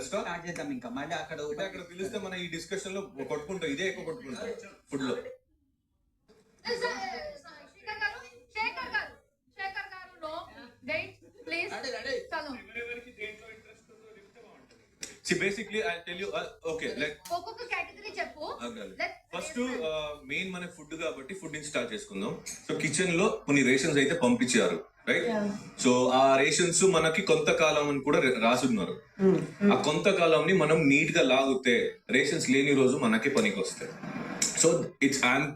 Start చేద్దాం ఇంకా మళ్ళీ అక్కడ పిలిస్తే మన ఈ డిస్కషన్ లో కొట్టుకుంటాం, ఇదే ఎక్కువ కొట్టుకుంటాం ఫుడ్ లో. See, basically, I'll tell you. Okay, like. ఒక్కొక్క కేటగిరీ చెప్పు. ఫస్ట్ మెయిన్ మన ఫుడ్ కాబట్టి ఫుడ్ ని స్టార్ట్ చేసుకుందాం. సో కిచెన్ లో కొన్ని రేషన్స్ అయితే పంపించారు, రైట్? సో ఆ రేషన్స్ మనకి కొంతకాలం అని కూడా రాసున్నారు. ఆ కొంతకాలం ని మనం నీట్ గా లాగితే రేషన్స్ లేని రోజు మనకి పనికి వస్తాయి. So it's I'm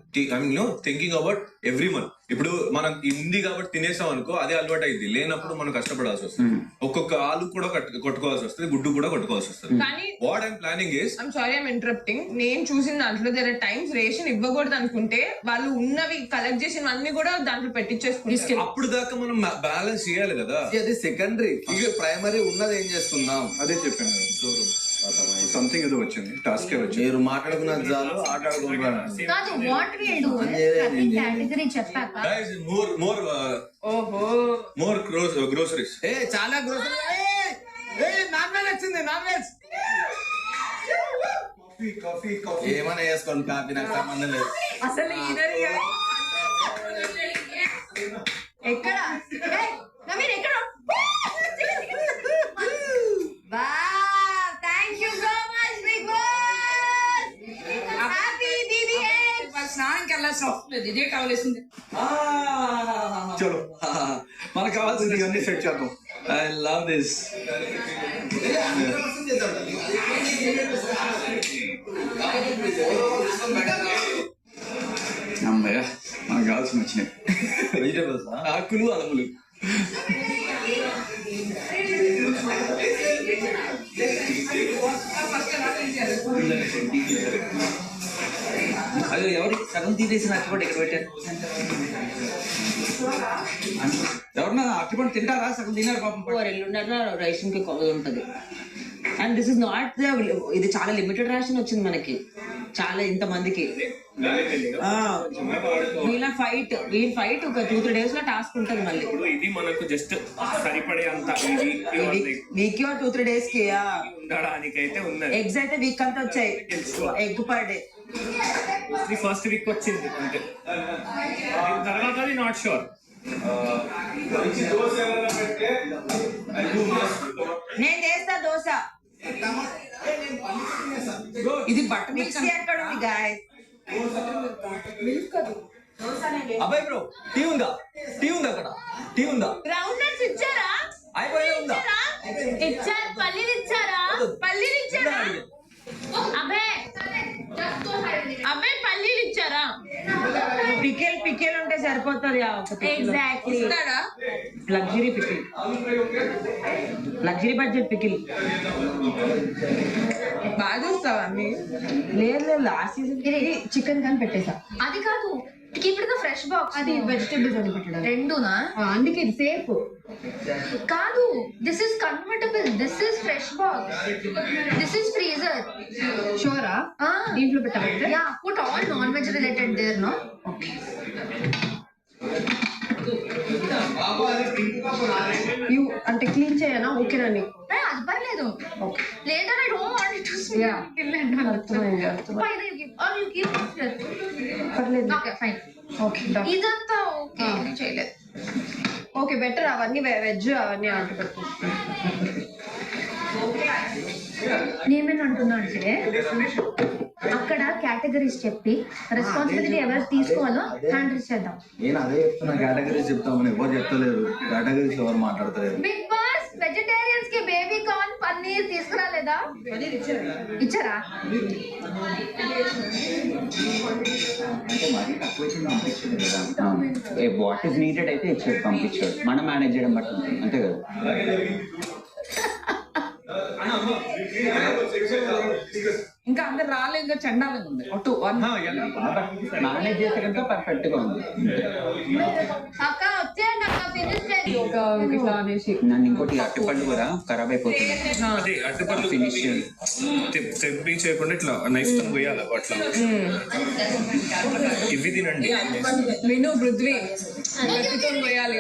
thinking about every one. ఇప్పుడు మనం ఉంది కాబట్టి తినేసాం అనుకో, అదే అలవాటు అయింది. లేనప్పుడు మనం కష్టపడాల్సి వస్తుంది. ఒక్కొక్క ఆలు కూడా కొట్టుకోవాల్సి వస్తుంది, గుడ్డు కూడా కొట్టుకోవాల్సి వస్తుంది. What I'm planning is, I'm sorry I'm interrupting, నేను చూసిన దాంట్లో దేర్ ఆర్ టైమ్స్ రేషన్ ఇవ్వకూడదు అనుకుంటే వాళ్ళు ఉన్నవి కలెక్ట్ చేసినవన్నీ కూడా దాంట్లో పెట్టించేసుకుంటారు. అప్పుడు దాకా మనం బ్యాలెన్స్ చేయాలి కదా. అది సెకండరీ. ప్రైమరీ ఉన్నది ఏం చేసుకుందాం అదే చెప్పాను. సంథింగ్ ఏదో వచ్చింది, టాస్క్ వచ్చింది. మీరు మాట్లాడుకున్న చాలు, ఆట ఆడుకుంటున్నాను. కాదు, వాట్ విల్ డు ప్రతి కేటగిరీ చెప్పాక guys more groceries. చాలా గ్రోసరీ. నాన్ వెజ్ వచ్చింది, నాన్ వెజ్. కాఫీ ఏమైనా వేసుకోండి, కాఫీ నాకు సంబంధం లేదు. అసలు ఎక్కడ నవీన్ ఎక్కడ? స్నానంకి వెళ్ళాల్సిన అవసరం లేదు, ఇదే కావాల్సింది. చలో మనకు కావాల్సింది ఇవన్నీ సెట్ చేద్దాం. I love this. అమ్మయ్య, మనకు కావాల్సిన వచ్చినాయి. వెజిటేబుల్స్, ఆకులు, అలములు. అయ్యో, ఎవరు సగం తీసేసి అట్టుపండు ఇక్కడ పెట్టారు? ఎవరన్నా అట్టుపండు తింటారా? సగం తిన్నారు పాపం. ఎల్లుండన్నా రేషన్ కి ఉంటుంది. అండ్ దిస్ ఇస్ నాట్ ఇది చాలా లిమిటెడ్ రేషన్ వచ్చింది మనకి, చాలా ఇంతమందికి. వీళ్ళ ఫైట్ ఒక 2-3 days లో టాస్క్ ఉంటుంది మళ్ళీ. ఇది మనకు జస్ట్ సరిపడే అంత వీక్ 2-3 days కి ఉండడానికైతే ఉన్నది. ఎగ్స్ అయితే వీక్ అంతా వచ్చాయి, egg per day. First week వచ్చింది అంటే, తర్వాత నాట్ షూర్. నేను చేస్తా దోశ. ఇది బట్ట మిక్సీ ఎక్కడ ఉంది గాయస్? అబ్బాయి బ్రో, టీ ఉందా? టీ ఉందా అక్కడ? టీ ఉందా? గ్రౌండ్ నట్స్ ఇచ్చారా? అయిపోయి ఉందా? ఇచ్చారు. పల్లీలు ఇచ్చారా? పల్లీలు ఇచ్చారా? అబ్బే పల్లీలు ఇచ్చారా? పికెల్ ఉంటే సరిపోతుంది. Exactly. Luxury pickle, luxury budget pickle. బాగా చూస్తావా అన్ని? లేదు, లాస్ట్ సీజన్ చికెన్ కానీ పెట్టేసా. అది కాదు, keep it the fresh box. అది వెజిటేబుల్స్ అని పెట్టడం రెండునా? అందుకే ఇది సేఫ్ కాదు. This is convertible, this is fresh box, this is freezer. షూరా? దీంట్లో పెట్టాలి. Yeah, put all non veg related there. No అంటే క్లీన్ చేయనా? ఓకేనా నీకు? అది పర్లేదు. Later I don't want to smell పర్లేదు. Okay fine. ఓకే, ఇదంతా ఓకే చేయలేదు. Okay better. అవన్నీ వెజ్ అవన్నీ ఆర్డర్ పెట్టు. నేమేం అంటున్నా అంటే, అక్కడ కేటగిరీస్ చెప్పి రెస్పాన్సిబిలిటీ ఎవరు తీసుకోవాలో హ్యాండిల్ చేద్దాం. నేను అదే చెప్తున్నా, కేటగిరీస్ చెప్తామని ఎవరు చెప్తలేరు. కేటగిరీస్ ఎవరు మాట్లాడతలేరు. బిగ్ బాస్ వెజిటేరియన్స్ కి బేబీ కార్న్ పన్నీర్ తీసుకురాలేదా? ఇచ్చారా? వాట్ ఈస్ నీడెడ్ అయితే ఇచ్చాడు, పంపించాడు. మనం మేనేజ్ చేయడం బట్టి ఉంటుంది, అంతే కదా? ఇంకా అందరు రాలేదు, ఇంకా చండాలంగా ఉంది. మేనేజ్ చేసే కనుక పర్ఫెక్ట్ గా ఉంది. అక్క వచ్చేయండి అక్క, ఫినిష్ చేయండి. ఇట్లా అనేసి నన్ను ఇంకోటి అట్టుపండు కూడా ఖరాబ్ అయిపోతుంది. అదే అట్టుపండు ఫినిష్ తెప్పి చేయకుండా ఇట్లా నైఫ్ తో పోయాలి అట్లా. ఇవి తినండి. విను పృథ్వీ గట్టితో పోయాలి.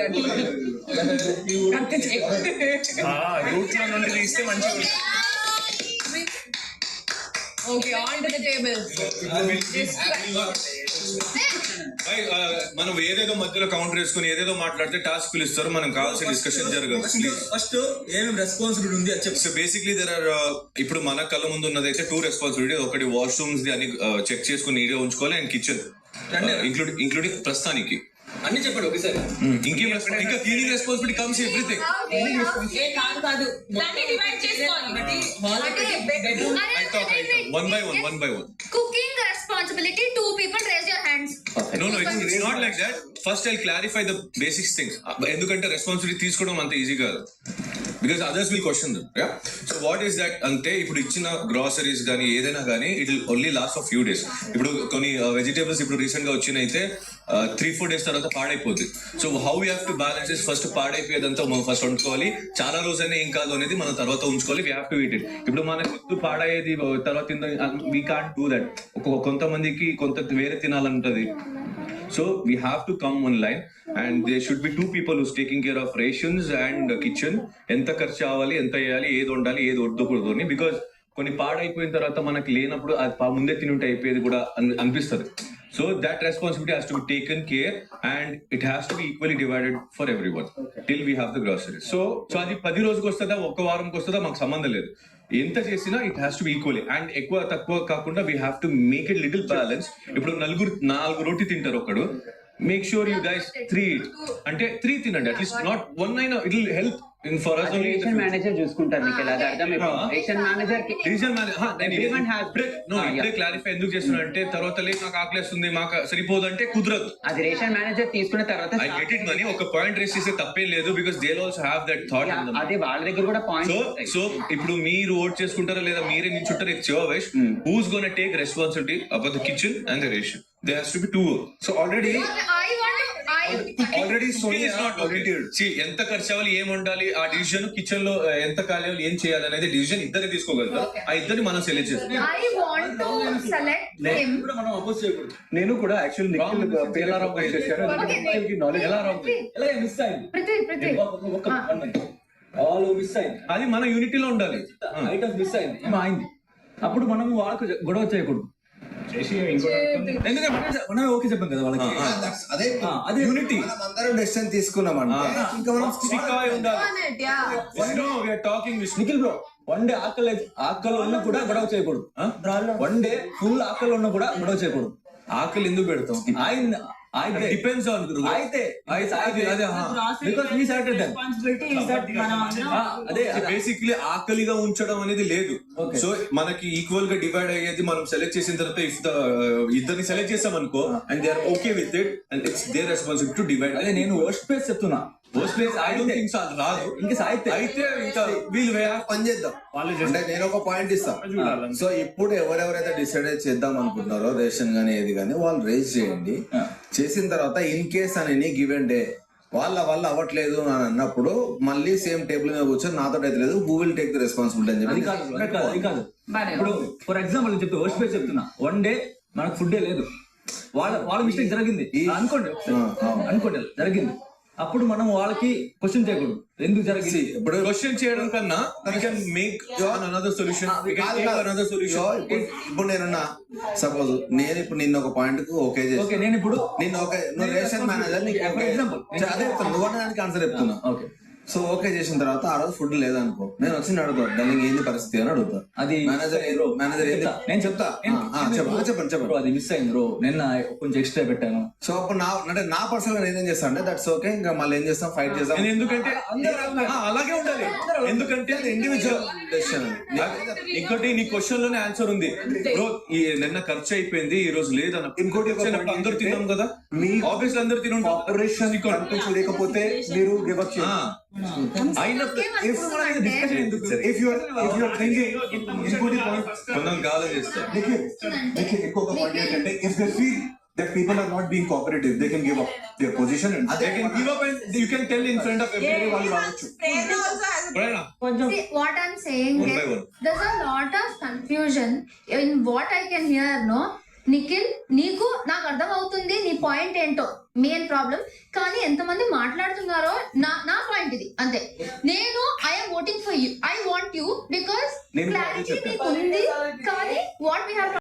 రూట్ లో నుండి తీస్తే మంచిగా okay on to the table. మనం ఏదేదో మధ్యలో కౌంటర్ వేసుకుని ఏదేదో మాట్లాడితే టాస్క్ పిలుస్తారు, మనం కావాల్సిన డిస్కషన్ జరగదు. ఫస్ట్ ఏమేమి రెస్పాన్సిబిలిటీ ఉంది అది చెప్పు. సో బేసిక్లీ దెర్ ఆర్ ఇప్పుడు మన కళ్ళ ముందు ఉన్నదైతే 2 రెస్పాన్సిబిలిటీ. ఒకటి వాష్రూమ్స్ అని చెక్ చేసుకుని నీట్గా ఉంచుకోవాలి, అండ్ కిచెన్ ఇంక్లూడింగ్ ప్రస్తుతానికి అన్ని చెప్పండి ఒకేసారి. ఇంకేం ఇంకా క్లీనింగ్ రెస్పాన్సిబిలిటీ కమ్స్ ఎవ్రీథింగ్. కాదు దాన్ని డివైడ్ చేసుకోవాలి. One by one. Cooking responsibility, 2 people raise your hands. No, it's not like that. First I'll clarify the basic things. ఎందుకంటే రెస్పాన్సిబిలిటీ తీసుకోవడం అంత ఈజీ కాదు, because others will question them. So what is that అంటే ఇప్పుడు ఇచ్చిన groceries కానీ ఏదైనా కానీ it will only last of few days. ఇప్పుడు కొన్ని వెజిటేబుల్స్ ఇప్పుడు రీసెంట్ గా వచ్చినైతే 3-4 days తర్వాత పాడైపోద్ది. So how you have to balance first పాడైపోయేదంతా మనం ఫస్ట్ వండుకోవాలి, చాలా రోజైనా ఏం కాదు అనేది మనం తర్వాత ఉంచుకోవాలి. We have to eat it. ఇప్పుడు మనకు పాడయ్యేది తర్వాత వీ కాంట్ డూ దట్. కొంతమందికి వేరే తినాలంటది. So we have to come one line and they should be 2 people who's taking care of rations and kitchen. ఎంత ఖర్చు అవ్వాలి, ఎంత వేయాలి, ఏది వండాలి, ఏది వద్దకూడదు అని. బికాస్ కొన్ని పాడైపోయిన తర్వాత మనకి లేనప్పుడు అది ముందే తినుంటే అయిపోయేది కూడా అనిపిస్తుంది. So that responsibility has to be taken care and it has to be equally divided for everyone till we have the groceries. So అది 10 రోజులకు వస్తుందా, 1 వారంకి వస్తుందా, మాకు సంబంధం లేదు. ఎంత చేసినా it has to be equally. And ఎక్కువ తక్కువ కాకుండా we have to make it little balance. ఇప్పుడు 4 రోటీ తింటారు ఒకడు, make sure you guys 3 eat. అంటే 3 తినండి అట్లీస్ట్, నాట్ 1 అయినా. It will help in for us only. Ration manager చూసుకుంటారు మీకు ఎలా అర్థం. రేషన్ మేనేజర్ కి ఇప్పుడే క్లారిఫై ఎందుకు చేస్తున్నా అంటే తర్వాత లేదు నాకు ఆకలేస్తుంది మాకు సరిపోదు అంటే కుదరదు. అది రేషన్ మేనేజర్ తీసుకున్న తర్వాత ఐ గెట్ ఇట్ మనీ. ఒక పాయింట్ రేస్ చేస్తే తప్పేం లేదు, because they also have that thought. అది వాళ్ళ దగ్గర కూడా సో ఇప్పుడు మీరు ఓట్ చేసుకుంటారా లేదా మీరే నించుంటారు, it's your wish. Who's gonna take responsibility about the kitchen and the ration? They has to be 2. So already Sonia is not volunteered. See, ఎంత ఖర్చు అవ్వాలి, ఏం ఉండాలి, ఆ డిసిజన్ కిచెన్ లో ఎంత కాలేవాలి, ఏం చేయాలి అనేది డిసిజన్ ఇద్దరే తీసుకోగలుగుతారు. ఆ ఇద్దరిని మనం సెలెక్ట్ చేస్తాం. I want to select him. మనం అపోజ్ చేయకూడదు. నేను కూడా యాక్చువల్ నిఖిల్ పేలారావు గారు చేశారు. నిఖిల్ కి నాలెడ్జ్ ఎలా రావు ఎలా మిస్ అయింది Prithvi. ఆల్ మిస్ అయింది. అది మన యూనిటీలో ఉండాలి. ఐటమ్స్ మిస్ అయింది. అయింది. అప్పుడు మనం వాళ్ళకు గొడవ చేయకూడదు. ఎందుకంటే మనం ఓకే చెప్పాం కదా వాళ్ళకి. అదే యూనిటీ. అందరం డెసిషన్ తీసుకున్నామంటే ఇంకా మనం స్టిక్ అయి ఉండాలి. No, we are talking with Nikhil bro, 1 day ఆకలి ఉన్నా కూడా గొడవ చేయకూడదు. 1 day ఫుల్ ఆకలి ఉన్నా కూడా గొడవ చేయకూడదు. ఆకలి ఎందుకు పెడతాం? డిపెండ్స్ ఆన్ అయితే because we started them. responsibility is that అదే బేసిక్లీ ఆకలిగా ఉంచడం అనేది లేదు. సో మనకి ఈక్వల్ గా డివైడ్ అయ్యేది మనం సెలెక్ట్ చేసిన తర్వాత ఇఫ్ ఇద్దరిని సెలెక్ట్ చేసాం అనుకో and they are okay with it and it's their responsibility to divide. అదే నేను వర్స్ట్ ప్లేస్ చెప్తున్నా. Worst place I don't think so. రాదు ఇంకా సాయితే అయితే ఇంకా వీళ్ళు పని చేద్దాం. అంటే నేను ఒక పాయింట్ ఇస్తాను. సో ఇప్పుడు ఎవరెవరైతే డిసైడ్ చేద్దాం అనుకుంటున్నారో రేషన్ గానీ ఏది కానీ వాళ్ళు రేజ్ చేయండి. చేసిన తర్వాత ఇన్ కేస్ అని గివెన్ డే వాళ్ళ వల్ల అవ్వట్లేదు అని అన్నప్పుడు మళ్ళీ సేమ్ టేబుల్ మీద కూర్చొని నాతో అయితే లేదు, who will take the responsibility అని అది చెప్పి. కాదు. ఇప్పుడు ఫర్ ఎగ్జాంపుల్ చెప్తే వర్స్ట్ ప్లేస్ చెప్తున్నా. 1 day మనకు ఫుడ్ లేదు, వాళ్ళ మిస్టేక్ జరిగింది అనుకోండి జరిగింది. అప్పుడు మనం వాళ్ళకి క్వశ్చన్ చేయకూడదు ఎందుకు జరిగింది. ఇప్పుడు క్వశ్చన్ చేయడం కన్నా we can make another solution. We can take another solution. ఇప్పుడు నేనున్నా సపోజ్ నేను ఇప్పుడు నిన్న ఒక పాయింట్ కు ఓకే చేసి నేను ఇప్పుడు నువ్వు రేషన్ మేనేజర్ ఎగ్జాంపుల్ అదే చెప్తాను, నువ్వు దానికి ఆన్సర్ చెప్తున్నా. ఓకే. సో ఓకే చేసిన తర్వాత ఆ రోజు ఫుడ్ లేదనుకో, నేను వచ్చి అడుగుతా దానికి ఏంది పరిస్థితి అని అడుగుతా. అది మేనేజర్ నేను చెప్తా చెప్పండి. అది మిస్ అయింది బ్రో, నేను కొంచెం ఎక్స్ట్రా పెట్టాను. సో అప్పుడు నా పర్సనల్ గా నేనేం చేస్తాను అంటే దట్స్ ఓకే, ఇంకా మళ్ళీ ఏం చేస్తాం, ఫైట్ చేస్తాం. ఎందుకంటే అలాగే ఉండాలి. ఎందుకంటే ఇండివిజువల్ డెసిషన్. ఇంకోటి నీ క్వశ్చన్ లోనే ఆన్సర్ ఉంది బ్రో. ఈ నిన్న ఖర్చు అయిపోయింది, ఈ రోజు లేదన్న. ఇంకోటి అందరూ తిన్నాం కదా, మీ ఆఫీస్ లో అందరూ తినండి. ఆపరేషన్ లేకపోతే మీరు గివ్ అప్ చేయండి. కొంచెం గాలి చేస్తారు. ఇంకొక పాయింట్ ఏంటంటే if they feel that people are not being cooperative, they can give up their position and they can give up and you can tell in front of everybody వాళ్ళు రావచ్చు. See, what I'm saying is there's a lot of confusion in what I can hear. No, Nikhil నీకు నాకు అర్థం అవుతుంది నీ point ఏంటో main problem, కానీ ఎంతమంది మాట్లాడుతున్నారో నా పాయింట్ ఇది అంతే. నేను I'm voting for you, I want you because నేను క్లారిటీ చెప్పాను. మీకు ఉంది, కానీ వాట్ వీ హ్యావ్